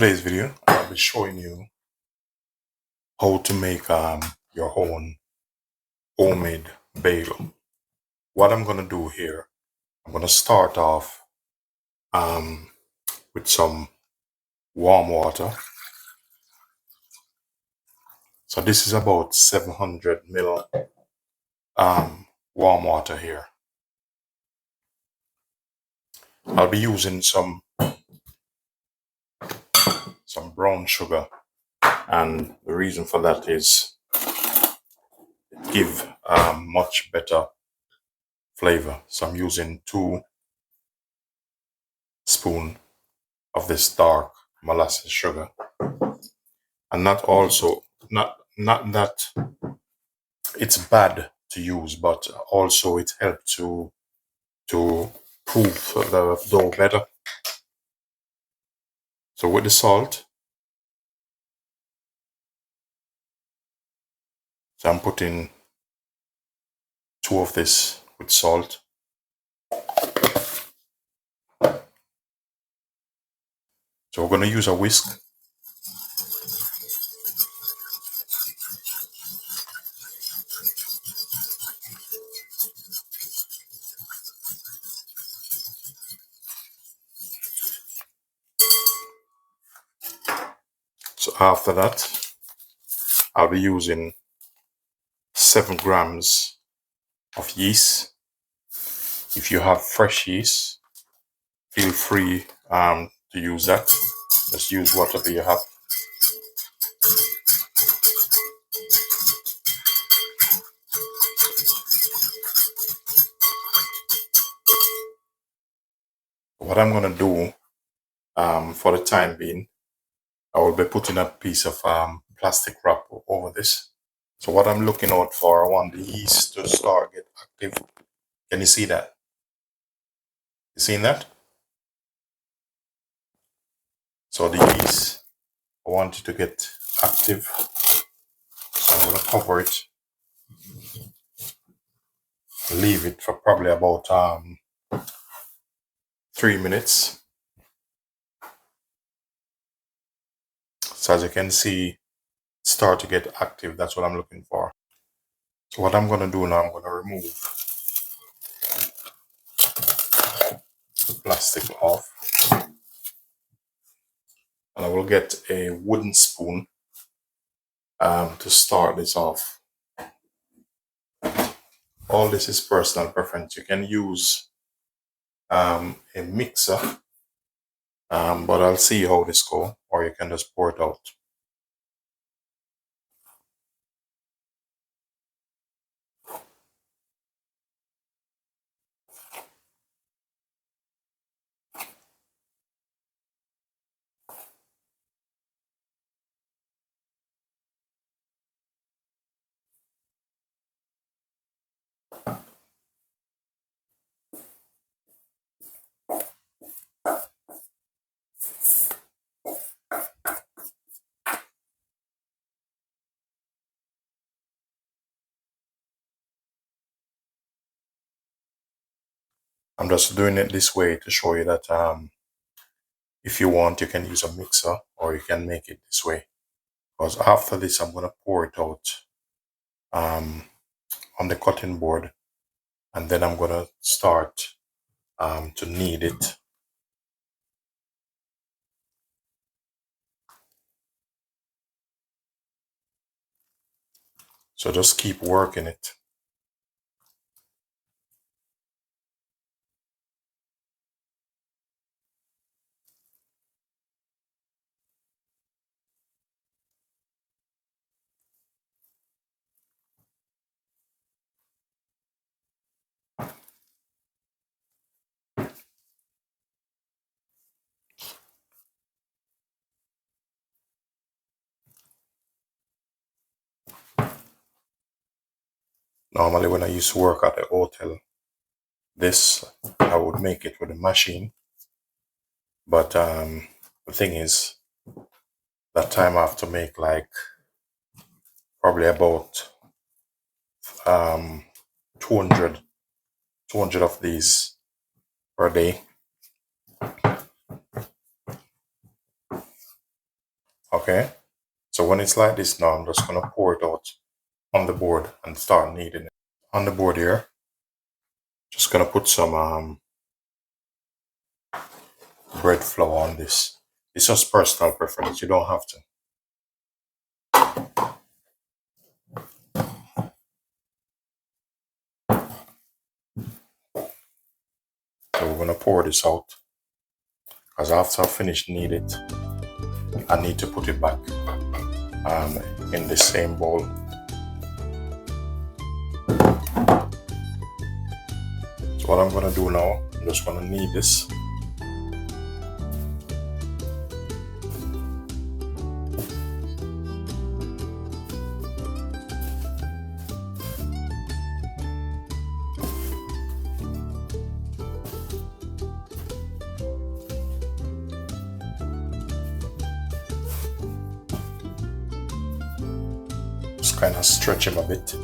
today's video, I'll be showing you how to make your own homemade bagel. What I'm gonna do here, I'm gonna start off with some warm water. So this is about 700 ml warm water here. I'll be using some brown sugar, and the reason for that is it give much better flavor. So I'm using 2 spoons of this dark molasses sugar, and not that it's bad to use, but also it helps to proof the dough better. So with the salt, so I'm putting 2 of this with salt. So we're going to use a whisk. So after that, I'll be using 7 grams of yeast. If you have fresh yeast, feel free to use that. Just use whatever you have. What I'm going to do for the time being, I will be putting a piece of plastic wrap over this. So what I'm looking out for, I want the yeast to start get active. Can you see that? You seen that? So the yeast, I want it to get active. So I'm going to cover it. Leave it for probably about 3 minutes. So as you can see, start to get active. That's what I'm looking for. So what I'm going to do now, I'm going to remove the plastic off, and I will get a wooden spoon to start this off. All this is personal preference. You can use a mixer, but I'll see how this goes, or you can just pour it out. I'm just doing it this way to show you that if you want, you can use a mixer, or you can make it this way. Because after this, I'm going to pour it out on the cutting board, and then I'm going to start to knead it. So just keep working it. Normally when I used to work at the hotel, I would make it with a machine. But the thing is, that time I have to make like probably about 200 of these per day. Okay, so when it's like this now, I'm just gonna pour it out on the board and start kneading it. On the board here, just gonna put some bread flour on this. It's just personal preference, you don't have to. So we're gonna pour this out, because after I finish knead it, I need to put it back in the same bowl. So what I'm gonna do now, I'm just gonna knead this. Just kind of stretch him a bit.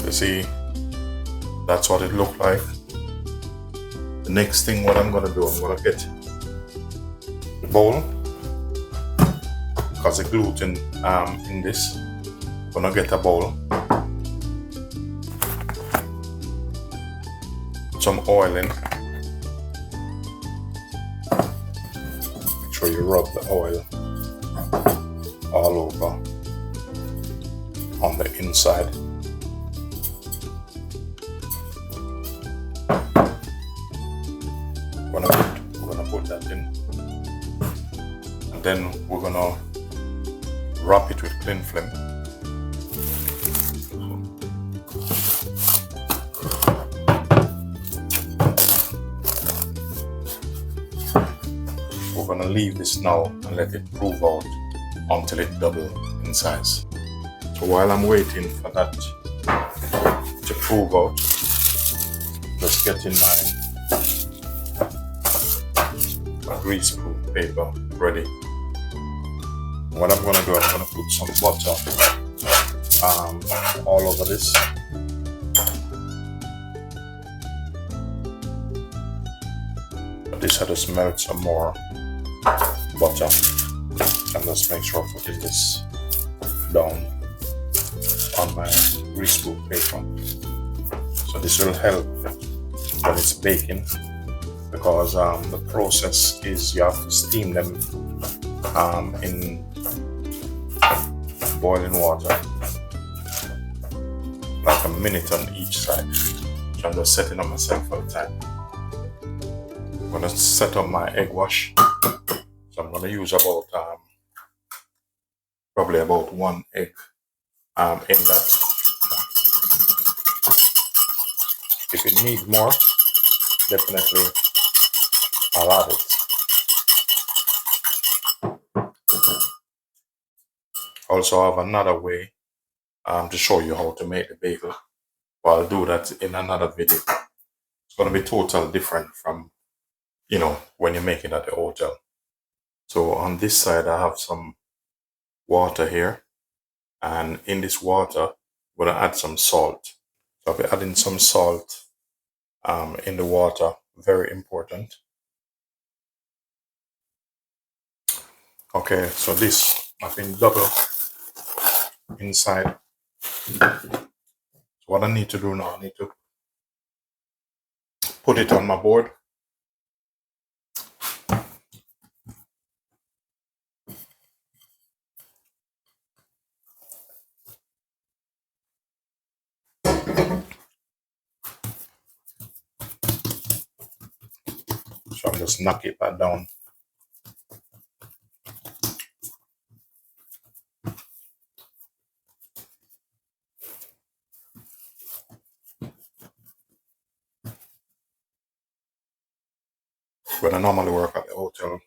You see, that's what it looked like. The next thing what I'm gonna do, I'm gonna get the bowl, because the gluten in this. I'm gonna get a bowl, put some oil in. Make sure you rub the oil all over on the inside. We're gonna put that in, and then we're gonna wrap it with cling film. We're gonna leave this now and let it prove out until it doubles in size. So while I'm waiting for that to prove out, just getting my greaseproof paper ready. What I'm gonna do, I'm gonna put some butter all over this. But this I just melt some more butter and just make sure I'm putting this down on my greaseproof paper. So this will help when it's baking, because the process is you have to steam them in boiling water, like a minute on each side. So I'm just setting up myself for the time. I'm gonna set up my egg wash. So I'm gonna use about probably about 1 egg in that. If it needs more, definitely I'll add it. Also, I have another way to show you how to make the bagel. But I'll do that in another video. It's going to be totally different from, when you make it at the hotel. So on this side, I have some water here. And in this water, I'm going to add some salt. So I'll be adding some salt in the water. Very important. Okay, so this I've been double inside. So what I need to do now, I need to put it on my board. So I'm just knock it back down. When I normally work at the hotel,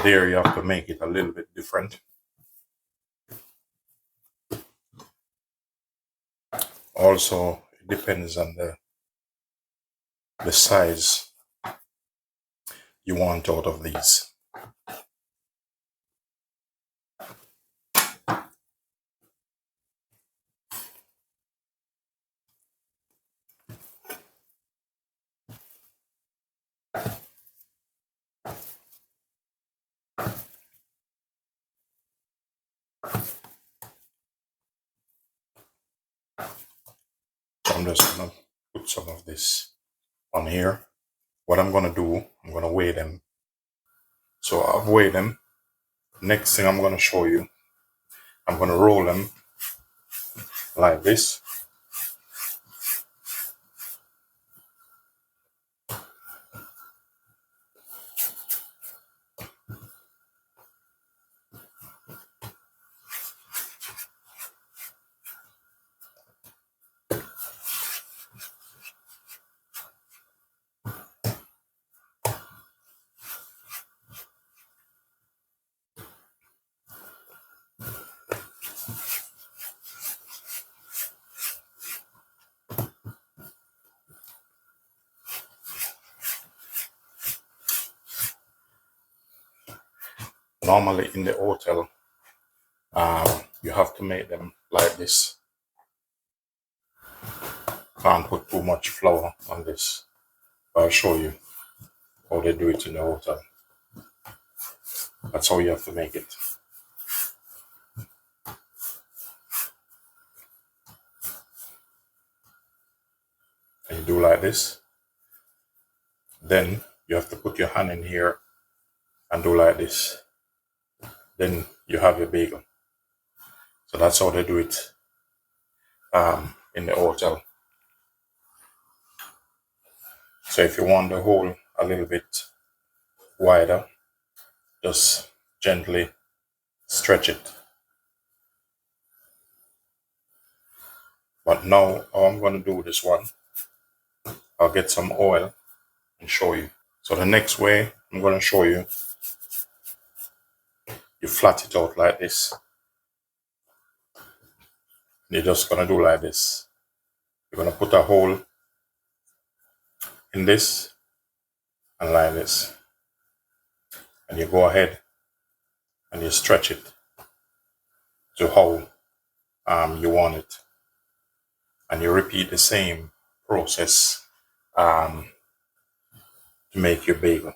there you have to make it a little bit different. Also, it depends on the size you want out of these. So I'm just gonna put some of this on here. What I'm gonna do, I'm gonna weigh them. So I've weighed them. Next thing I'm gonna show you, I'm gonna roll them like this. Normally in the hotel, you have to make them like this. Can't put too much flour on this. I'll show you how they do it in the hotel. That's how you have to make it. And you do like this. Then you have to put your hand in here and do like this. Then you have your bagel. So that's how they do it in the hotel. So if you want the hole a little bit wider, just gently stretch it. But now how I'm going to do this one, I'll get some oil and show you. So the next way I'm going to show you, you flat it out like this. You're just going to do like this. You're going to put a hole in this and like this. And you go ahead and you stretch it to how you want it. And you repeat the same process to make your bagel.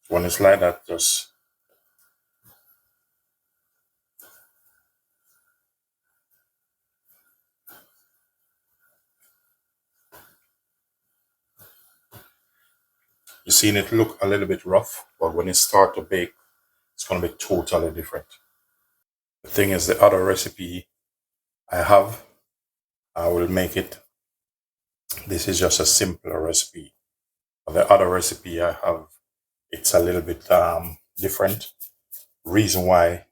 When it's like that, just you're seeing it look a little bit rough, but when it starts to bake, it's going to be totally different. The thing is, the other recipe I have, I will make it. This is just a simpler recipe. But the other recipe I have, it's a little bit different. Reason why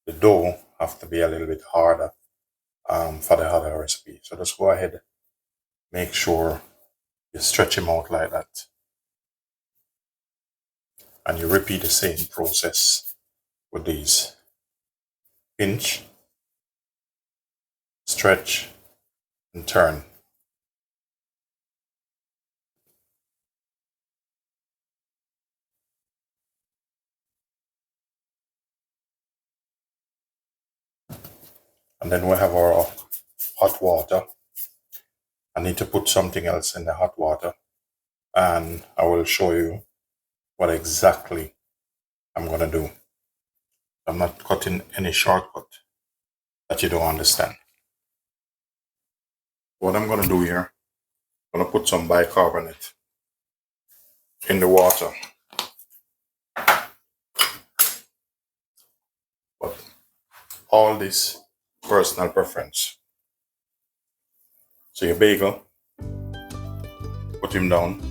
the dough have to be a little bit harder for the other recipe. So just go ahead, make sure you stretch them out like that. And you repeat the same process with these. Pinch, stretch, and turn. And then we have our hot water. I need to put something else in the hot water, and I will show you what exactly I'm going to do. I'm not cutting any shortcut that you don't understand. What I'm going to do here, I'm going to put some bicarbonate in the water. But all this personal preference. So your bagel, put him down.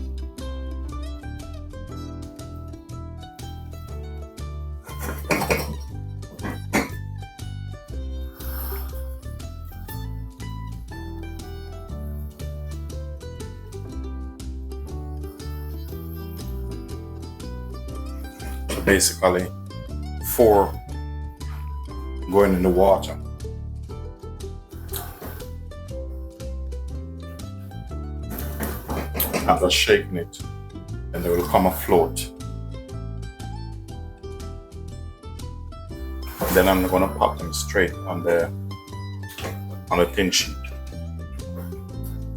basically 4 going in the water. I'm just shaking it and they will come afloat. Then I'm gonna pop them straight on the thin sheet.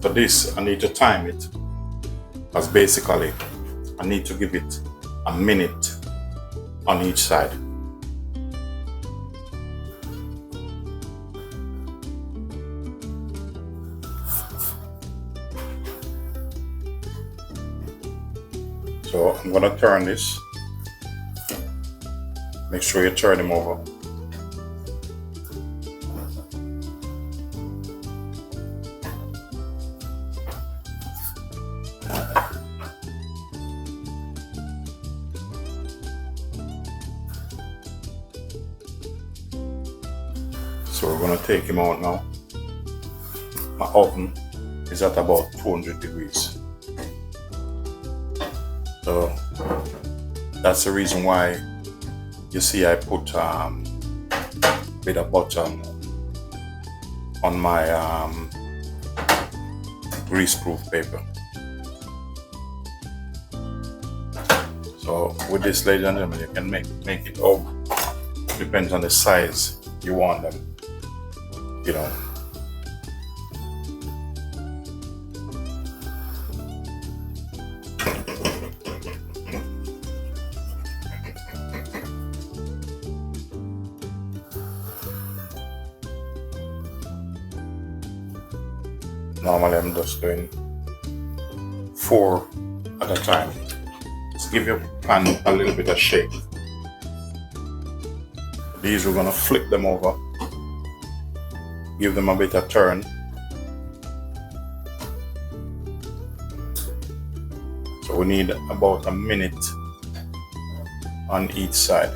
For this, I need to time it, because basically I need to give it a minute on each side. So I'm gonna turn this. Make sure you turn them over. So we're gonna take him out now. My oven is at about 200 degrees. So that's the reason why you see I put a bit of butter on my grease-proof paper. So with this, ladies and gentlemen, you can make it over. Depends on the size you want them, you know. Normally I'm just doing 4 at a time. Just give your pan a little bit of shake. These we're gonna flip them over, give them a bit of turn. So we need about a minute on each side.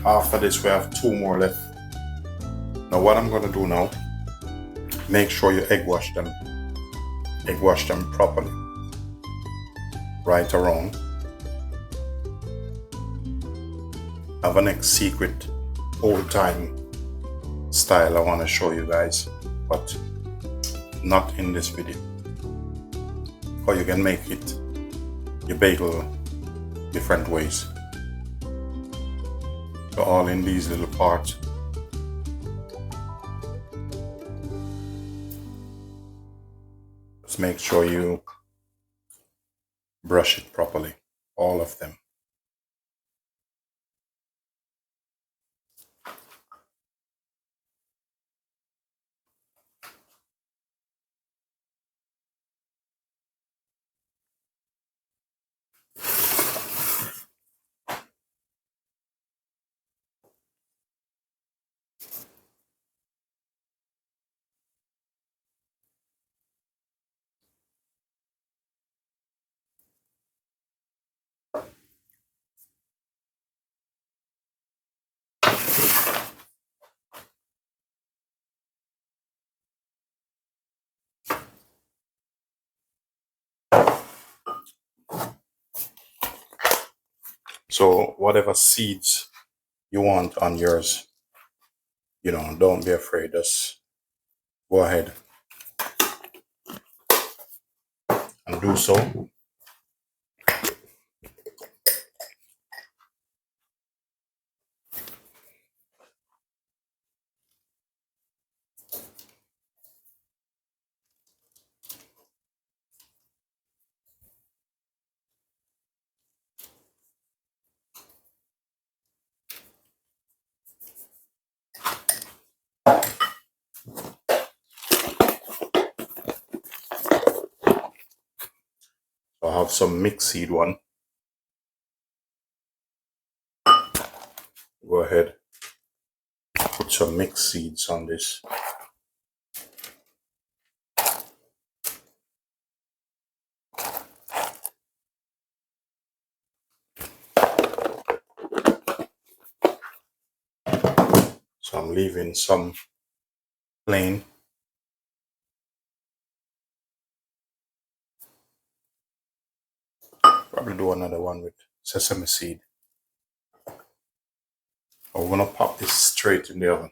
After this we have 2 more left. Now what I'm gonna do now, make sure you egg wash them properly, right or wrong. I have a next secret old time style I want to show you guys, but not in this video. Or you can make it your bagel different ways. So all in these little parts. Just make sure you brush it properly, all of them. So whatever seeds you want on yours, you know, don't be afraid, just go ahead and do so. I have some mixed seed one. Go ahead, put some mixed seeds on this. So I'm leaving some plain. probably do another one with sesame seed. We're gonna pop this straight in the oven.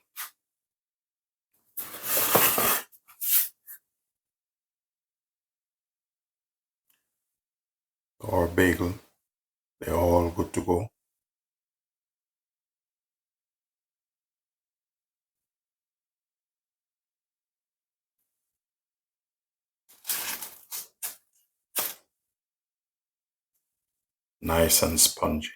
Our bagel, they're all good to go. Nice and spongy.